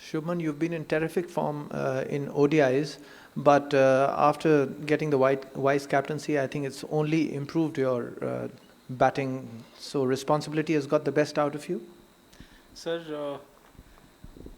Shubman, you've been in terrific form in ODIs, but after getting the vice captaincy, I think it's only improved your batting. So responsibility has got the best out of you? Sir,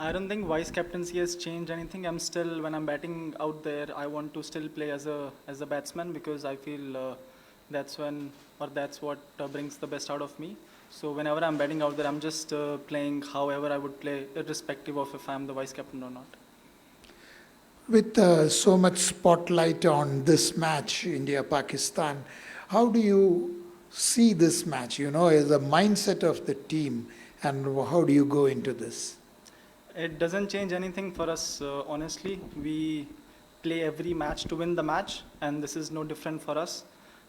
I don't think vice captaincy has changed anything. I'm still, when I'm batting out there, I want to still play as a batsman because I feel that's when, or that's what brings the best out of me. So whenever I'm batting out there, I'm just playing however I would play, irrespective of if I'm the vice captain or not. With so much spotlight on this match, India-Pakistan, how do you see this match, as a mindset of the team, and how do you go into this? It doesn't change anything for us, honestly. We play every match to win the match, and this is no different for us.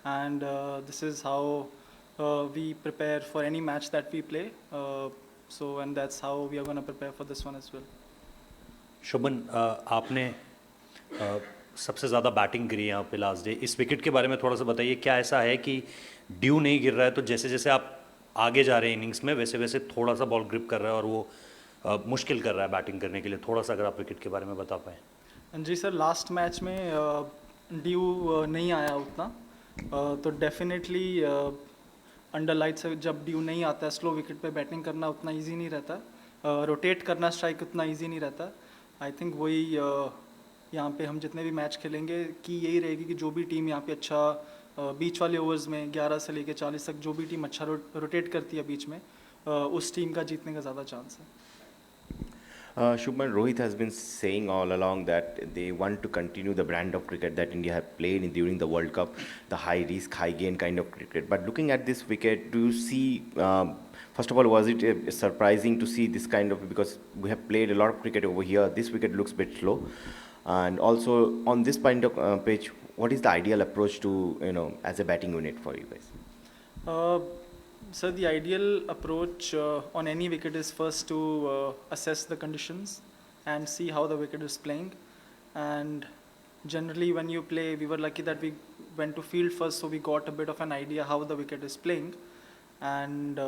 And this is how we prepare for any match that we play. And that's how we are going to prepare for this one as well. शुभन, आपने सबसे ज़्यादा batting करी है यहाँ पे last day. इस wicket के बारे में थोड़ा सा बताइए. क्या ऐसा है कि ड्यू नहीं गिर रहा है, तो जैसे जैसे आप आगे जा रहे हैं इनिंग्स में, वैसे वैसे थोड़ा सा बॉल ग्रिप कर रहा है और वो मुश्किल कर रहा है बैटिंग करने के लिए? थोड़ा सा अगर आप विकेट के बारे में बता पाएँ. जी सर, लास्ट मैच में ड्यू नहीं आया उतना, तो डेफिनेटली अंडर लाइट से जब ड्यू नहीं आता है, स्लो विकेट पे बैटिंग करना उतना इजी नहीं रहता, रोटेट करना स्ट्राइक उतना इजी नहीं रहता. आई थिंक वही यहाँ पे हम जितने भी मैच खेलेंगे कि यही रहेगी कि जो भी टीम यहाँ पे अच्छा बीच वाले ओवर्स में 11 से लेकर 40 तक जो भी टीम अच्छा रोटेट करती है बीच में, उस टीम का जीतने का ज़्यादा चांस है. Shubman, Rohit has been saying all along that they want to continue the brand of cricket that India have played during the World Cup, the high risk, high gain kind of cricket. But looking at this wicket, do you see, first of all, was it surprising to see this kind of, because we have played a lot of cricket over here, this wicket looks a bit slow. And also on this kind of pitch, what is the ideal approach to, as a batting unit for you guys? So the ideal approach on any wicket is first to assess the conditions and see how the wicket is playing. And generally when you play, we were lucky that we went to field first, so we got a bit of an idea how the wicket is playing. And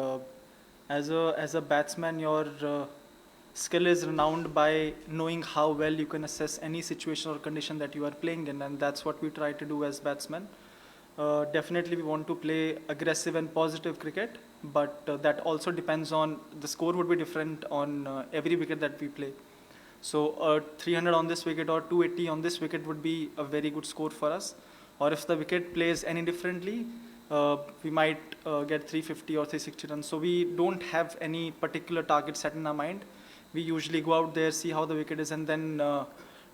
as a batsman, your skill is renowned by knowing how well you can assess any situation or condition that you are playing in, and that's what we try to do as batsmen. Definitely we want to play aggressive and positive cricket, but that also depends on, the score would be different on every wicket that we play. So 300 on this wicket or 280 on this wicket would be a very good score for us. Or if the wicket plays any differently, we might get 350 or 360 runs. So we don't have any particular target set in our mind. We usually go out there, see how the wicket is, and then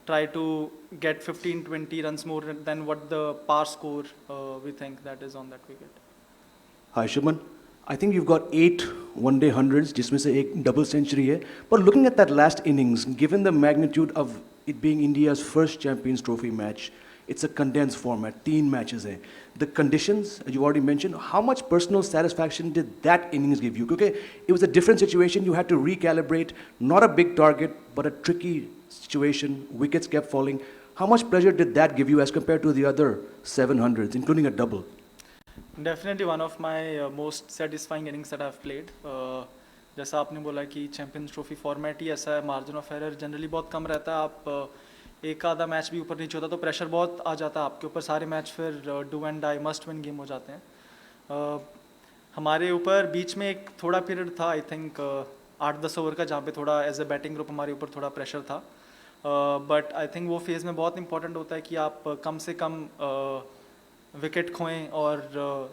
try to get 15-20 runs more than what the par score we think that is on that wicket. Hi Shubman, I think you've got 8 one-day hundreds, जिसमें से एक double century है. But looking at that last innings, given the magnitude of it being India's first Champions Trophy match, it's a condensed format, 3 matches हैं. The conditions, as you already mentioned, how much personal satisfaction did that innings give you? Because it was a different situation, you had to recalibrate, not a big target, but a tricky situation, wickets kept falling. How much pleasure did that give you as compared to the other 700s, including a double? Definitely one of my most satisfying innings that I've played. जैसा आपने बोला कि champions trophy format ही ऐसा है, margin of error generally बहुत कम रहता है. आप एक आधा मैच भी ऊपर नीचे होता तो प्रेशर बहुत आ जाता है आपके ऊपर, सारे मैच फिर do and die must win game हो जाते हैं. हमारे ऊपर बीच में एक थोड़ा पीरियड था, आई थिंक 8-10 ओवर का, जहाँ पे थोड़ा एज ए बैटिंग ग्रुप हमारे ऊपर थोड़ा प्रेशर था. बट आई थिंक वो फेज़ में बहुत इंपॉर्टेंट होता है कि आप कम से कम विकेट खोएं और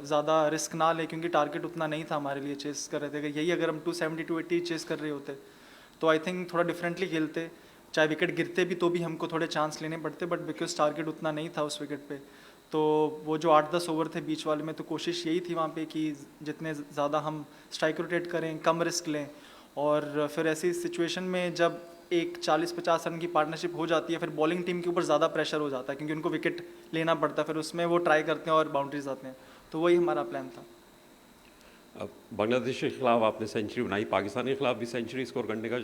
ज़्यादा रिस्क ना लें, क्योंकि टारगेट उतना नहीं था हमारे लिए चेस कर रहे थे. यही अगर हम 270-280 चेस कर रहे होते तो आई थिंक थोड़ा डिफरेंटली खेलते, चाहे विकेट गिरते भी तो भी हमको थोड़े चांस लेने पड़ते, बट बिकॉज टारगेट उतना नहीं था उस विकेट पे, तो वो जो 8-10 ओवर थे बीच वाले में, तो कोशिश यही थी वहाँ पे कि जितने ज़्यादा हम स्ट्राइक रोटेट करें, कम रिस्क लें. और फिर ऐसी सिचुएशन में जब एक 40-50 रन की पार्टनरशिप हो जाती है, फिर बॉलिंग टीम के ऊपर ज़्यादा प्रेशर हो जाता है, क्योंकि उनको विकेट लेना पड़ता है, फिर उसमें वो ट्राई करते हैं और बाउंड्रीज आते हैं. तो वही हमारा प्लान था. बांग्लादेश के खिलाफ आपने सेंचुरी बनाई, पाकिस्तान के खिलाफ भी सेंचुरी स्कोर करने का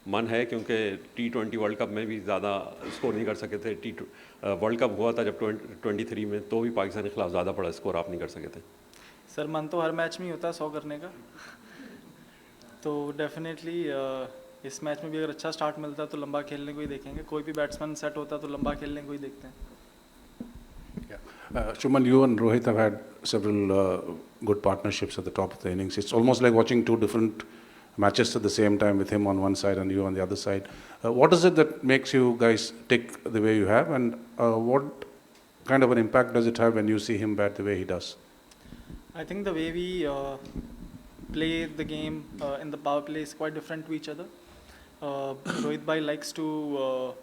मन है, क्योंकि T20 वर्ल्ड कप में भी ज़्यादा स्कोर नहीं कर सके थे. वर्ल्ड कप हुआ था जब 23 में, तो भी पाकिस्तान के खिलाफ ज़्यादा बड़ा स्कोर आप नहीं कर सके थे. सर मन तो हर मैच में ही होता है 100 करने का, तो डेफिनेटली इस मैच में भी अगर अच्छा स्टार्ट मिलता है तो लंबा खेलने को ही देखेंगे, कोई भी बैट्समैन सेट होता है तो लंबा खेलने को ही देखते हैं. Shuman, you and Rohit have had several good partnerships at the top of the innings. It's almost like watching two different matches at the same time with him on one side and you on the other side. What is it that makes you guys tick the way you have, and what kind of an impact does it have when you see him bat the way he does? I think the way we play the game in the power play is quite different to each other. Rohit bhai likes to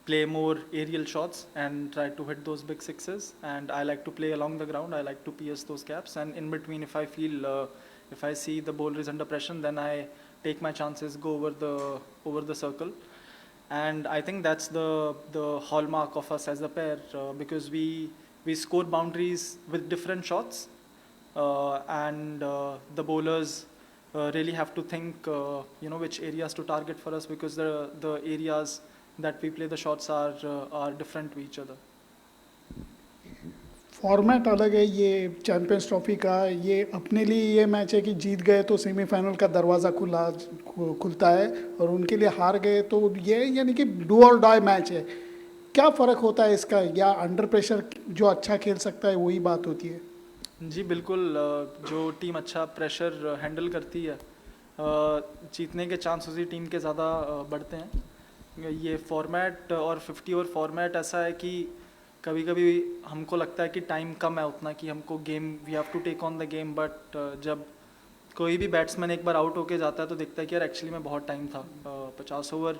play more aerial shots and try to hit those big sixes, and I like to play along the ground. I like to pierce those gaps, and in between, if I feel if I see the bowler is under pressure, then I take my chances, go over the circle. And I think that's the hallmark of us as a pair, because we score boundaries with different shots, and the bowlers really have to think which areas to target for us, because the areas that we play the shots are different to each other. Format अलग है ये champions trophy का. ये अपने लिए ये match है कि जीत गए तो सेमीफाइनल का दरवाज़ा खुलता है, और उनके लिए हार गए तो ये यानी कि डू और डाई मैच है. क्या फ़र्क होता है इसका, या अंडर प्रेशर जो अच्छा खेल सकता है वही बात होती है? जी बिल्कुल, जो टीम अच्छा प्रेशर हैंडल करती है, जीतने के चांस उसी टीम के ज़्यादा बढ़ते हैं. ये फॉर्मेट और 50 ओवर फॉर्मेट ऐसा है कि कभी कभी हमको लगता है कि टाइम कम है उतना कि हमको game we have to take on the game, but जब कोई भी बैट्समैन एक बार आउट होके जाता है तो दिखता है कि यार एक्चुअली में बहुत टाइम था. 50 ओवर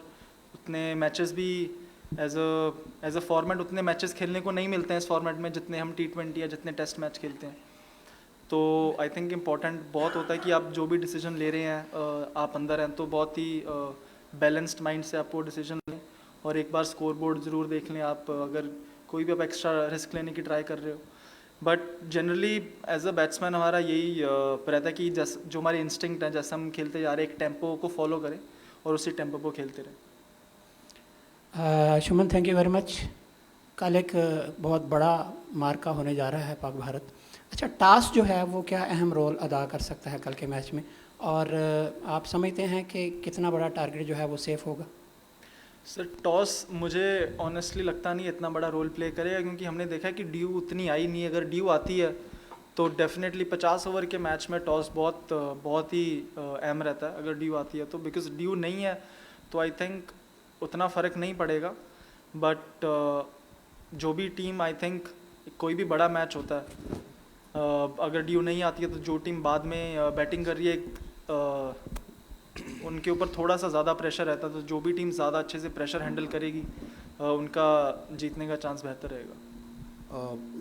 उतने मैचेस भी एज अ फॉर्मेट उतने मैचेस खेलने को नहीं मिलते हैं इस फॉर्मेट में जितने हम T20 या जितने टेस्ट मैच खेलते हैं. तो आई थिंक इम्पॉर्टेंट बहुत होता है कि आप जो भी डिसीजन ले रहे हैं, आप अंदर हैं तो बहुत ही बैलेंस्ड माइंड से आप वो डिसीजन लें, और एक बार स्कोर बोर्ड ज़रूर देख लें आप, अगर कोई भी आप एक्स्ट्रा रिस्क लेने की ट्राई कर रहे हो. But generally as a batsman हमारा यही रहता है कि जो हमारी इंस्टिंक्ट है, जैसे हम खेलते जा रहे हैं, एक टेम्पो को फॉलो करें और उसी टेम्पो को खेलते रहें. शुमन, थैंक यू वेरी मच. कल एक बहुत बड़ा मार्का होने जा रहा है पाक भारत. अच्छा, टॉस जो है वो क्या अहम रोल अदा कर सकता है कल के मैच में, और आप समझते हैं कि कितना बड़ा टारगेट जो है वो सेफ होगा? सर, टॉस मुझे ऑनेस्टली लगता नहीं इतना बड़ा रोल प्ले करेगा, क्योंकि हमने देखा है कि ड्यू उतनी आई नहीं. अगर ड्यू आती है तो डेफिनेटली 50 ओवर के मैच में टॉस बहुत ही अहम रहता है अगर ड्यू आती है तो. बिकॉज ड्यू नहीं है तो आई थिंक उतना फ़र्क नहीं पड़ेगा. बट जो भी टीम, आई थिंक कोई भी बड़ा मैच होता है, अगर ड्यू नहीं आती है तो जो टीम बाद में बैटिंग कर रही है उनके ऊपर थोड़ा सा ज़्यादा प्रेशर रहता है. तो जो भी टीम ज़्यादा अच्छे से प्रेशर हैंडल करेगी उनका जीतने का चांस बेहतर रहेगा.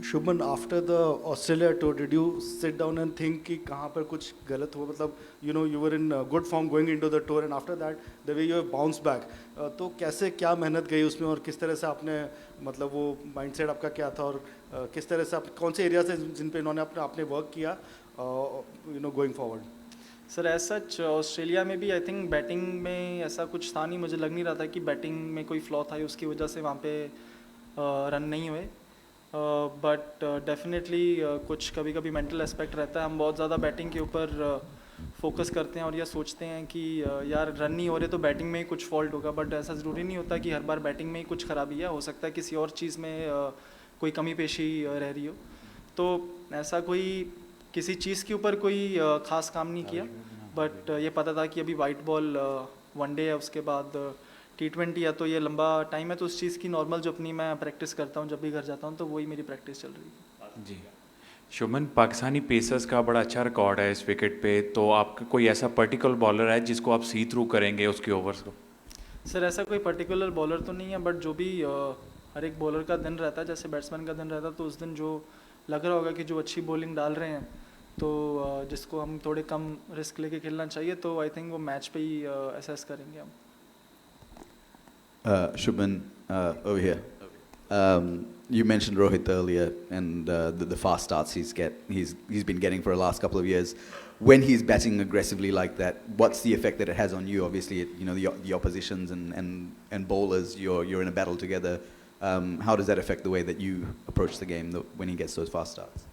Shubman, after the Australia tour, did you sit down and think कि कहाँ पर कुछ गलत हुआ? मतलब you were in good form going into the tour, and after that the way you have bounced back, तो कैसे क्या मेहनत गई उसमें, और किस तरह से आपने मतलब वो माइंडसेट आपका क्या था, और किस तरह से आप कौन से एरिया से जिन पे इन्होंने आपने वर्क किया going forward? Sir, as such Australia में भी आई थिंक बैटिंग में ऐसा कुछ था नहीं. मुझे लग नहीं रहा था कि बैटिंग में कोई फ्लॉ था उसकी वजह से वहाँ पे रन नहीं हुए. बट डेफिनेटली कुछ कभी कभी मेंटल एस्पेक्ट रहता है. हम बहुत ज़्यादा बैटिंग के ऊपर फोकस करते हैं और यह सोचते हैं कि यार रन नहीं हो रहे तो बैटिंग में ही कुछ फॉल्ट होगा. बट ऐसा ज़रूरी नहीं होता कि हर बार बैटिंग में ही कुछ खराबी है. हो सकता है किसी और चीज़ में कोई कमी पेशी रह रही हो. तो ऐसा कोई किसी चीज़ के ऊपर कोई ख़ास काम नहीं किया. बट ये पता था कि अभी वाइट बॉल वनडे है, उसके बाद T20 है, तो ये लंबा टाइम है. तो उस चीज़ की नॉर्मल जो अपनी मैं प्रैक्टिस करता हूँ जब भी घर जाता हूँ, तो वही मेरी प्रैक्टिस चल रही है. जी शुभमन, पाकिस्तानी पेसर्स का बड़ा अच्छा रिकॉर्ड है इस विकेट पे, तो आपका कोई ऐसा पर्टिकुलर बॉलर है जिसको आप सी थ्रू करेंगे उसके ओवर्स को? सर, ऐसा कोई पर्टिकुलर बॉलर तो नहीं है, बट जो भी हर एक बॉलर का दिन रहता है, जैसे बैट्समैन का दिन रहता है, तो उस दिन जो लग रहा होगा कि जो अच्छी बॉलिंग डाल रहे हैं, तो जिसको हम थोड़े कम रिस्क लेके खेलना चाहिए, तो आई थिंक वो मैच पे ही असेस करेंगे हम. Shubman, over here. You mentioned Rohit earlier and the fast starts he's been getting for the last couple of years. When he's batting aggressively like that, what's the effect that it has on you? Obviously, the oppositions and bowlers, you're in a battle together. How does that affect the way that you approach the game when he gets those fast starts?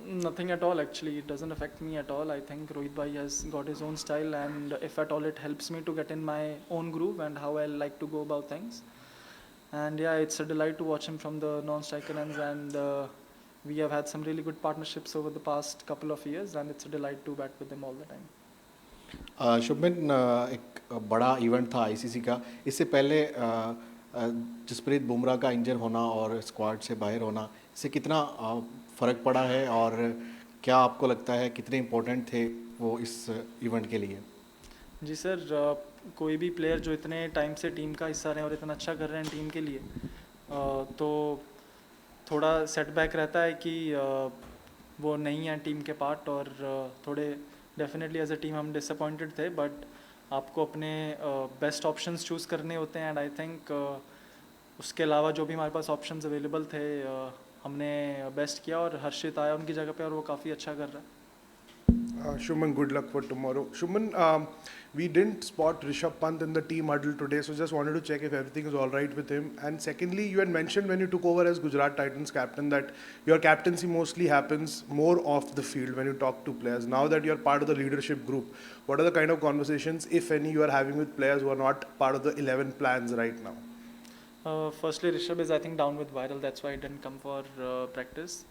Nothing at all, actually. It doesn't affect me at all. I think Rohit Bhai has got his own style, and if at all, it helps me to get in my own groove and how I like to go about things. And yeah, it's a delight to watch him from the non-striker ends, and we have had some really good partnerships over the past couple of years, and it's a delight to bat with him all the time. Shubman एक बड़ा event था ICC का. इससे पहले जसप्रीत बुमराह का इंजर होना और squad से बाहर होना, इससे कितना फ़र्क पड़ा है और क्या आपको लगता है कितने इम्पोर्टेंट थे वो इस इवेंट के लिए? जी सर, कोई भी प्लेयर जो इतने टाइम से टीम का हिस्सा रहे और इतना अच्छा कर रहे हैं टीम के लिए, तो थोड़ा सेटबैक रहता है कि वो नहीं है टीम के पार्ट, और थोड़े डेफिनेटली एज अ टीम हम डिसअपॉइंटेड थे, बट आपको अपने बेस्ट ऑप्शंस चूज़ करने होते हैं, एंड आई थिंक उसके अलावा जो भी हमारे पास ऑप्शंस अवेलेबल थे हमने बेस्ट किया, और हर्षित आया उनकी जगह पे और वो काफ़ी अच्छा कर रहा है. Shuman, good luck for tomorrow. Shuman, we didn't spot Rishabh Pant in the team huddle today, so just wanted to check if everything is all right with him. And secondly, you had mentioned when you took over as Gujarat Titans captain that your captaincy mostly happens more off the field when you talk to players. Now that you're part of the leadership group, what are the kind of conversations, if any, you are having with players who are not part of the 11 plans right now? Firstly, Rishabh is I think down with viral, that's why he didn't come for practice.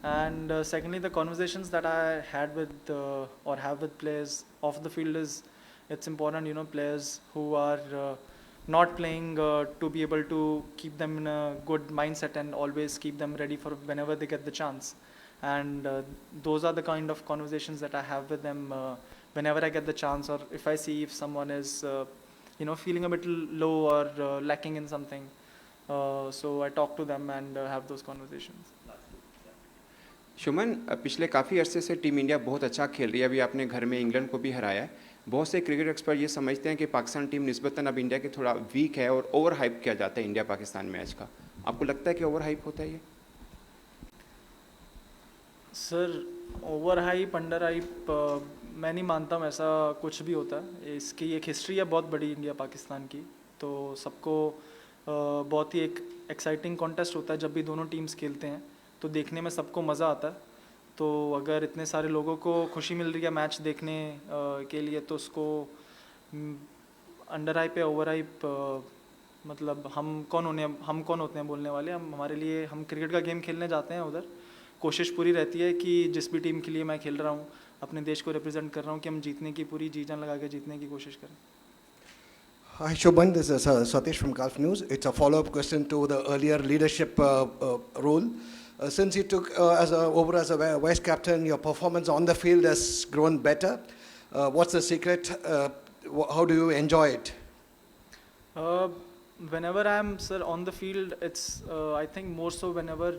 And secondly, the conversations that I had with or have with players off the field is, it's important, you know, players who are not playing to be able to keep them in a good mindset and always keep them ready for whenever they get the chance. And those are the kind of conversations that I have with them whenever I get the chance, or if I see if someone is you know, feeling a bit low or lacking in something. So I talk to them and have those conversations. शुमन, पिछले काफ़ी अरसे से team India बहुत अच्छा खेल रही है. अभी आपने घर में इंग्लैंड को भी हराया है. बहुत से क्रिकेट एक्सपर्ट ये समझते हैं कि पाकिस्तान टीम निस्बतन अब इंडिया के थोड़ा वीक है और ओवर हाइप किया जाता है इंडिया पाकिस्तान मैच का. आपको लगता है कि ओवर हाइप होता है ये? Sir, over hype under hype मैं नहीं मानता हूँ ऐसा कुछ भी होता है. इसकी एक हिस्ट्री है बहुत बड़ी इंडिया पाकिस्तान की, तो सबको बहुत ही एक एक्साइटिंग कॉन्टेस्ट होता है जब भी दोनों टीम्स खेलते हैं, तो देखने में सबको मज़ा आता है. तो अगर इतने सारे लोगों को खुशी मिल रही है मैच देखने के लिए, तो उसको अंडर हाइप या ओवर हाइप मतलब हम कौन होते हैं बोलने वाले. हमारे लिए, हम क्रिकेट का गेम खेलने जाते हैं उधर, कोशिश पूरी रहती है कि जिस भी टीम के लिए मैं खेल रहा हूँ, अपने देश को रिप्रेजेंट कर रहा हूँ, कि हम जीतने की पूरी जी जान लगा के जीतने की कोशिश करें. Hi Shubhan, this is Satish from Gulf News. It's a follow-up question to the earlier leadership role. Since you took over as a vice captain, your performance on the field has grown better. What's the secret? How do you enjoy it? Whenever I'm on the field, it's I think more so whenever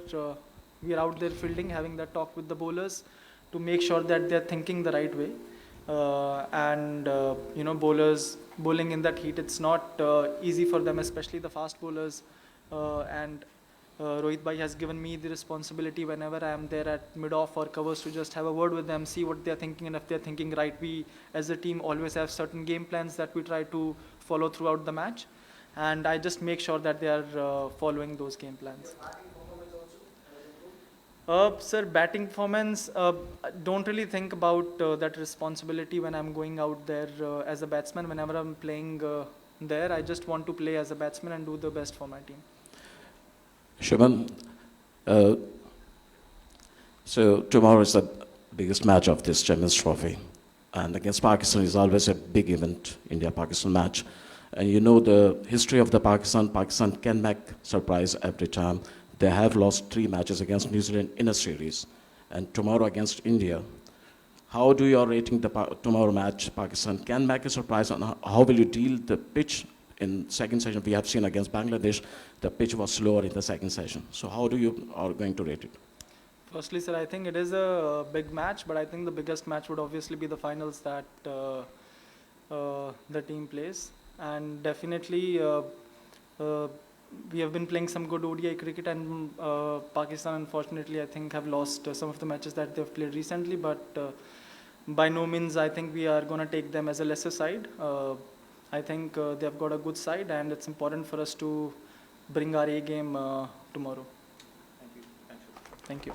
we are out there fielding, having that talk with the bowlers to make sure that they're thinking the right way. And you know, bowlers bowling in that heat, it's not easy for them, especially the fast bowlers. And Rohit Bhai has given me the responsibility whenever I am there at mid-off or covers to just have a word with them, see what they're thinking, and if they're thinking right. We as a team always have certain game plans that we try to follow throughout the match, and I just make sure that they are following those game plans. Sir, batting performance, don't really think about that responsibility when I'm going out there as a batsman. Whenever I'm playing there, I just want to play as a batsman and do the best for my team. Shubman, so tomorrow is the biggest match of this Champions Trophy, and against Pakistan is always a big event, India-Pakistan match. And you know the history of the Pakistan can make surprise every time. They have lost 3 matches against New Zealand in a series, and tomorrow against India. How do you are rating the tomorrow match? Pakistan can make a surprise, and how will you deal the pitch in second session? We have seen against Bangladesh, the pitch was slower in the second session. So how do you are going to rate it? Firstly, sir, I think it is a big match, but I think the biggest match would obviously be the finals that the team plays. And definitely, we have been playing some good ODI cricket, and Pakistan, unfortunately, I think have lost some of the matches that they've played recently, but by no means I think we are going to take them as a lesser side. I think they've got a good side, and it's important for us to bring our A game tomorrow. Thank you.